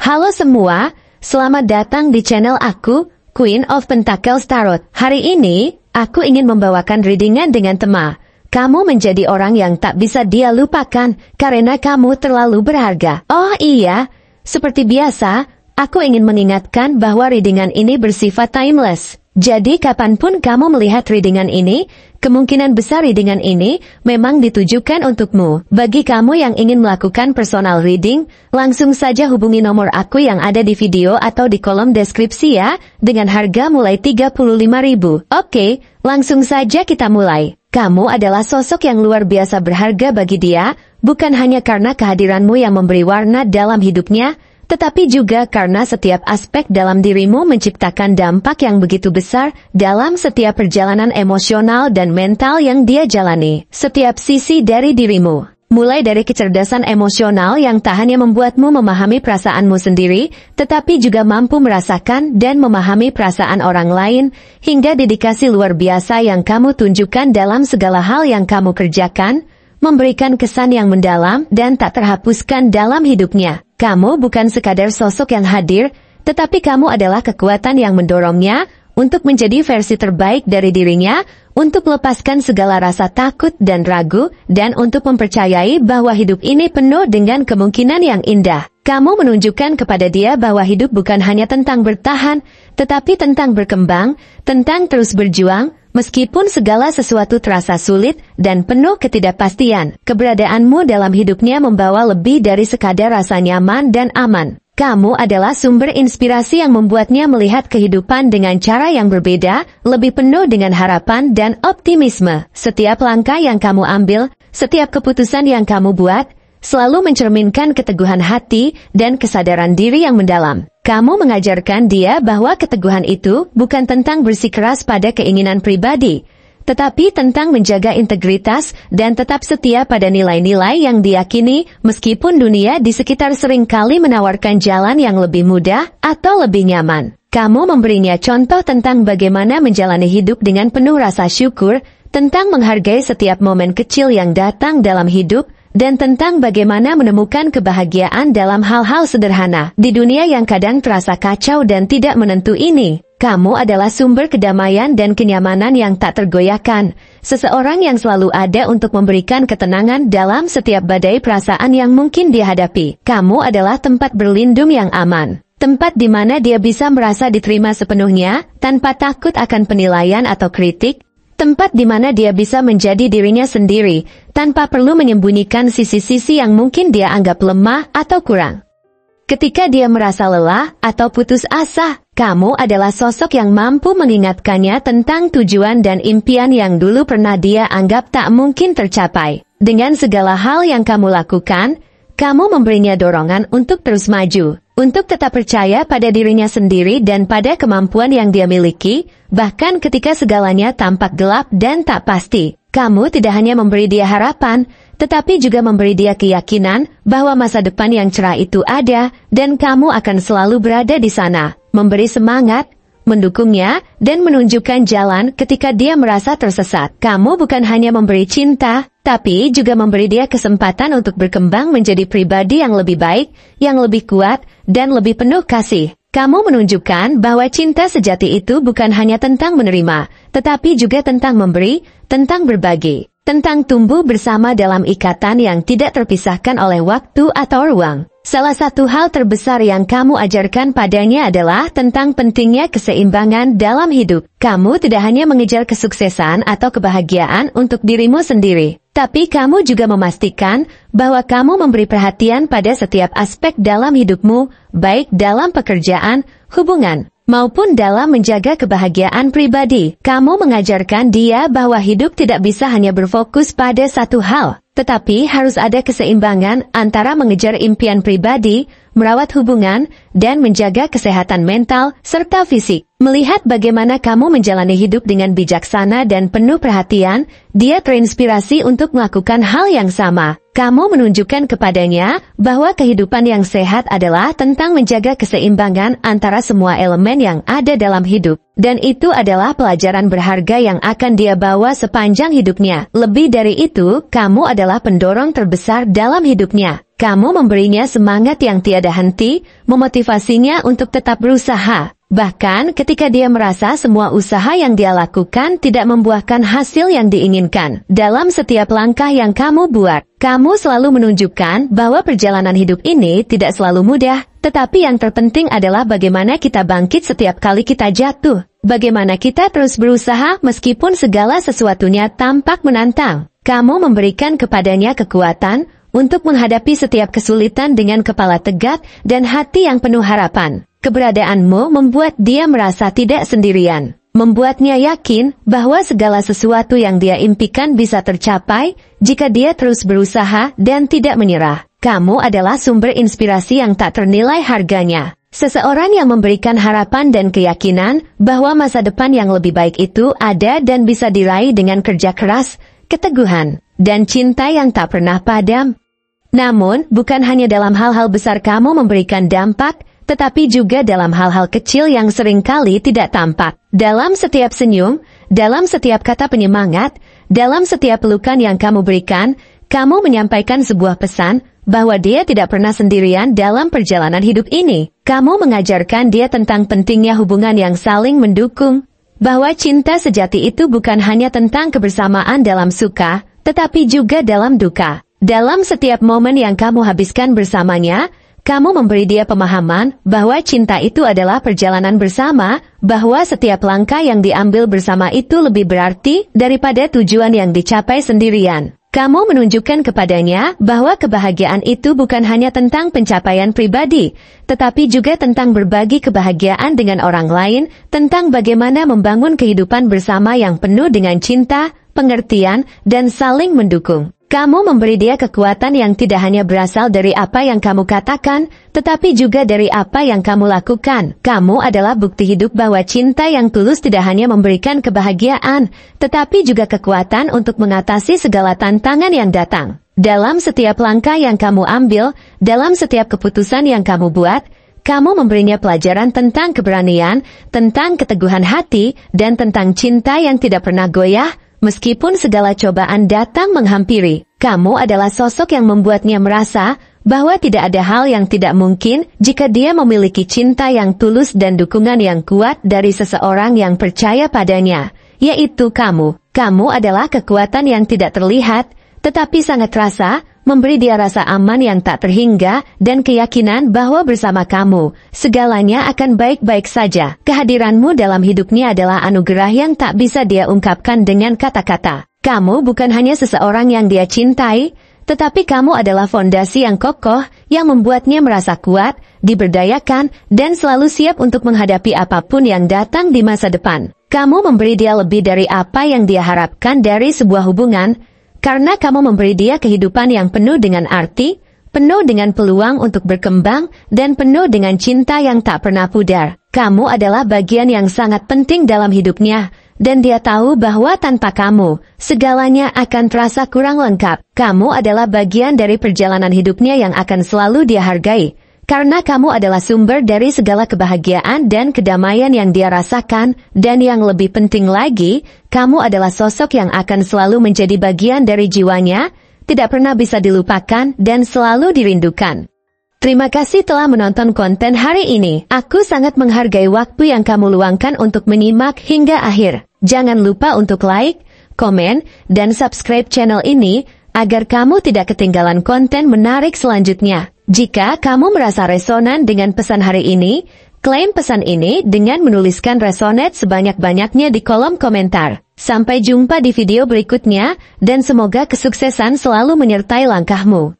Halo semua, selamat datang di channel aku, Queen of Pentacles Tarot. Hari ini, aku ingin membawakan readingan dengan tema, kamu menjadi orang yang tak bisa dia lupakan, karena kamu terlalu berharga. Oh iya, seperti biasa, aku ingin mengingatkan bahwa readingan ini bersifat timeless. Jadi kapanpun kamu melihat readingan ini, kemungkinan besar readingan ini memang ditujukan untukmu. Bagi kamu yang ingin melakukan personal reading, langsung saja hubungi nomor aku yang ada di video atau di kolom deskripsi ya, dengan harga mulai 35.000. Oke, langsung saja kita mulai. Kamu adalah sosok yang luar biasa berharga bagi dia, bukan hanya karena kehadiranmu yang memberi warna dalam hidupnya, tetapi juga karena setiap aspek dalam dirimu menciptakan dampak yang begitu besar dalam setiap perjalanan emosional dan mental yang dia jalani. Setiap sisi dari dirimu, mulai dari kecerdasan emosional yang tak hanya membuatmu memahami perasaanmu sendiri, tetapi juga mampu merasakan dan memahami perasaan orang lain, hingga dedikasi luar biasa yang kamu tunjukkan dalam segala hal yang kamu kerjakan, memberikan kesan yang mendalam dan tak terhapuskan dalam hidupnya. Kamu bukan sekadar sosok yang hadir, tetapi kamu adalah kekuatan yang mendorongnya untuk menjadi versi terbaik dari dirinya, untuk melepaskan segala rasa takut dan ragu, dan untuk mempercayai bahwa hidup ini penuh dengan kemungkinan yang indah. Kamu menunjukkan kepada dia bahwa hidup bukan hanya tentang bertahan, tetapi tentang berkembang, tentang terus berjuang, meskipun segala sesuatu terasa sulit dan penuh ketidakpastian. Keberadaanmu dalam hidupnya membawa lebih dari sekadar rasa nyaman dan aman. Kamu adalah sumber inspirasi yang membuatnya melihat kehidupan dengan cara yang berbeda, lebih penuh dengan harapan dan optimisme. Setiap langkah yang kamu ambil, setiap keputusan yang kamu buat, selalu mencerminkan keteguhan hati dan kesadaran diri yang mendalam. Kamu mengajarkan dia bahwa keteguhan itu bukan tentang bersikeras pada keinginan pribadi, tetapi tentang menjaga integritas dan tetap setia pada nilai-nilai yang diyakini, meskipun dunia di sekitar seringkali menawarkan jalan yang lebih mudah atau lebih nyaman. Kamu memberinya contoh tentang bagaimana menjalani hidup dengan penuh rasa syukur, tentang menghargai setiap momen kecil yang datang dalam hidup, dan tentang bagaimana menemukan kebahagiaan dalam hal-hal sederhana. Di dunia yang kadang terasa kacau dan tidak menentu ini, kamu adalah sumber kedamaian dan kenyamanan yang tak tergoyahkan. Seseorang yang selalu ada untuk memberikan ketenangan dalam setiap badai perasaan yang mungkin dia hadapi. Kamu adalah tempat berlindung yang aman. Tempat di mana dia bisa merasa diterima sepenuhnya, tanpa takut akan penilaian atau kritik. Tempat di mana dia bisa menjadi dirinya sendiri, tanpa perlu menyembunyikan sisi-sisi yang mungkin dia anggap lemah atau kurang. Ketika dia merasa lelah atau putus asa, kamu adalah sosok yang mampu mengingatkannya tentang tujuan dan impian yang dulu pernah dia anggap tak mungkin tercapai. Dengan segala hal yang kamu lakukan, kamu memberinya dorongan untuk terus maju, untuk tetap percaya pada dirinya sendiri dan pada kemampuan yang dia miliki, bahkan ketika segalanya tampak gelap dan tak pasti. Kamu tidak hanya memberi dia harapan, tetapi juga memberi dia keyakinan bahwa masa depan yang cerah itu ada, dan kamu akan selalu berada di sana, memberi semangat, mendukungnya, dan menunjukkan jalan ketika dia merasa tersesat. Kamu bukan hanya memberi cinta, tapi juga memberi dia kesempatan untuk berkembang menjadi pribadi yang lebih baik, yang lebih kuat, dan lebih penuh kasih. Kamu menunjukkan bahwa cinta sejati itu bukan hanya tentang menerima, tetapi juga tentang memberi, tentang berbagi, tentang tumbuh bersama dalam ikatan yang tidak terpisahkan oleh waktu atau ruang. Salah satu hal terbesar yang kamu ajarkan padanya adalah tentang pentingnya keseimbangan dalam hidup. Kamu tidak hanya mengejar kesuksesan atau kebahagiaan untuk dirimu sendiri, tapi kamu juga memastikan bahwa kamu memberi perhatian pada setiap aspek dalam hidupmu, baik dalam pekerjaan, hubungan, maupun dalam menjaga kebahagiaan pribadi. Kamu mengajarkan dia bahwa hidup tidak bisa hanya berfokus pada satu hal, tetapi harus ada keseimbangan antara mengejar impian pribadi, merawat hubungan, dan menjaga kesehatan mental serta fisik. Melihat bagaimana kamu menjalani hidup dengan bijaksana dan penuh perhatian, dia terinspirasi untuk melakukan hal yang sama. Kamu menunjukkan kepadanya bahwa kehidupan yang sehat adalah tentang menjaga keseimbangan antara semua elemen yang ada dalam hidup. Dan itu adalah pelajaran berharga yang akan dia bawa sepanjang hidupnya. Lebih dari itu, kamu adalah pendorong terbesar dalam hidupnya. Kamu memberinya semangat yang tiada henti, memotivasinya untuk tetap berusaha. Bahkan ketika dia merasa semua usaha yang dia lakukan tidak membuahkan hasil yang diinginkan. Dalam setiap langkah yang kamu buat, kamu selalu menunjukkan bahwa perjalanan hidup ini tidak selalu mudah, tetapi yang terpenting adalah bagaimana kita bangkit setiap kali kita jatuh. Bagaimana kita terus berusaha meskipun segala sesuatunya tampak menantang. Kamu memberikan kepadanya kekuatan untuk menghadapi setiap kesulitan dengan kepala tegak dan hati yang penuh harapan. Keberadaanmu membuat dia merasa tidak sendirian. Membuatnya yakin bahwa segala sesuatu yang dia impikan bisa tercapai jika dia terus berusaha dan tidak menyerah. Kamu adalah sumber inspirasi yang tak ternilai harganya. Seseorang yang memberikan harapan dan keyakinan bahwa masa depan yang lebih baik itu ada dan bisa diraih dengan kerja keras, keteguhan, dan cinta yang tak pernah padam. Namun, bukan hanya dalam hal-hal besar kamu memberikan dampak, tetapi juga dalam hal-hal kecil yang seringkali tidak tampak. Dalam setiap senyum, dalam setiap kata penyemangat, dalam setiap pelukan yang kamu berikan, kamu menyampaikan sebuah pesan bahwa dia tidak pernah sendirian dalam perjalanan hidup ini. Kamu mengajarkan dia tentang pentingnya hubungan yang saling mendukung, bahwa cinta sejati itu bukan hanya tentang kebersamaan dalam suka, tetapi juga dalam duka. Dalam setiap momen yang kamu habiskan bersamanya, kamu memberi dia pemahaman bahwa cinta itu adalah perjalanan bersama, bahwa setiap langkah yang diambil bersama itu lebih berarti daripada tujuan yang dicapai sendirian. Kamu menunjukkan kepadanya bahwa kebahagiaan itu bukan hanya tentang pencapaian pribadi, tetapi juga tentang berbagi kebahagiaan dengan orang lain, tentang bagaimana membangun kehidupan bersama yang penuh dengan cinta, pengertian, dan saling mendukung. Kamu memberi dia kekuatan yang tidak hanya berasal dari apa yang kamu katakan, tetapi juga dari apa yang kamu lakukan. Kamu adalah bukti hidup bahwa cinta yang tulus tidak hanya memberikan kebahagiaan, tetapi juga kekuatan untuk mengatasi segala tantangan yang datang. Dalam setiap langkah yang kamu ambil, dalam setiap keputusan yang kamu buat, kamu memberinya pelajaran tentang keberanian, tentang keteguhan hati, dan tentang cinta yang tidak pernah goyah, meskipun segala cobaan datang menghampiri. Kamu adalah sosok yang membuatnya merasa bahwa tidak ada hal yang tidak mungkin jika dia memiliki cinta yang tulus dan dukungan yang kuat dari seseorang yang percaya padanya, yaitu kamu. Kamu adalah kekuatan yang tidak terlihat, tetapi sangat terasa, memberi dia rasa aman yang tak terhingga dan keyakinan bahwa bersama kamu, segalanya akan baik-baik saja. Kehadiranmu dalam hidupnya adalah anugerah yang tak bisa dia ungkapkan dengan kata-kata. Kamu bukan hanya seseorang yang dia cintai, tetapi kamu adalah fondasi yang kokoh yang membuatnya merasa kuat, diberdayakan, dan selalu siap untuk menghadapi apapun yang datang di masa depan. Kamu memberi dia lebih dari apa yang dia harapkan dari sebuah hubungan, karena kamu memberi dia kehidupan yang penuh dengan arti, penuh dengan peluang untuk berkembang, dan penuh dengan cinta yang tak pernah pudar. Kamu adalah bagian yang sangat penting dalam hidupnya, dan dia tahu bahwa tanpa kamu, segalanya akan terasa kurang lengkap. Kamu adalah bagian dari perjalanan hidupnya yang akan selalu dia hargai, karena kamu adalah sumber dari segala kebahagiaan dan kedamaian yang dia rasakan, dan yang lebih penting lagi, kamu adalah sosok yang akan selalu menjadi bagian dari jiwanya, tidak pernah bisa dilupakan dan selalu dirindukan. Terima kasih telah menonton konten hari ini. Aku sangat menghargai waktu yang kamu luangkan untuk menyimak hingga akhir. Jangan lupa untuk like, komen, dan subscribe channel ini, agar kamu tidak ketinggalan konten menarik selanjutnya. Jika kamu merasa resonan dengan pesan hari ini, klaim pesan ini dengan menuliskan resonate sebanyak-banyaknya di kolom komentar. Sampai jumpa di video berikutnya, dan semoga kesuksesan selalu menyertai langkahmu.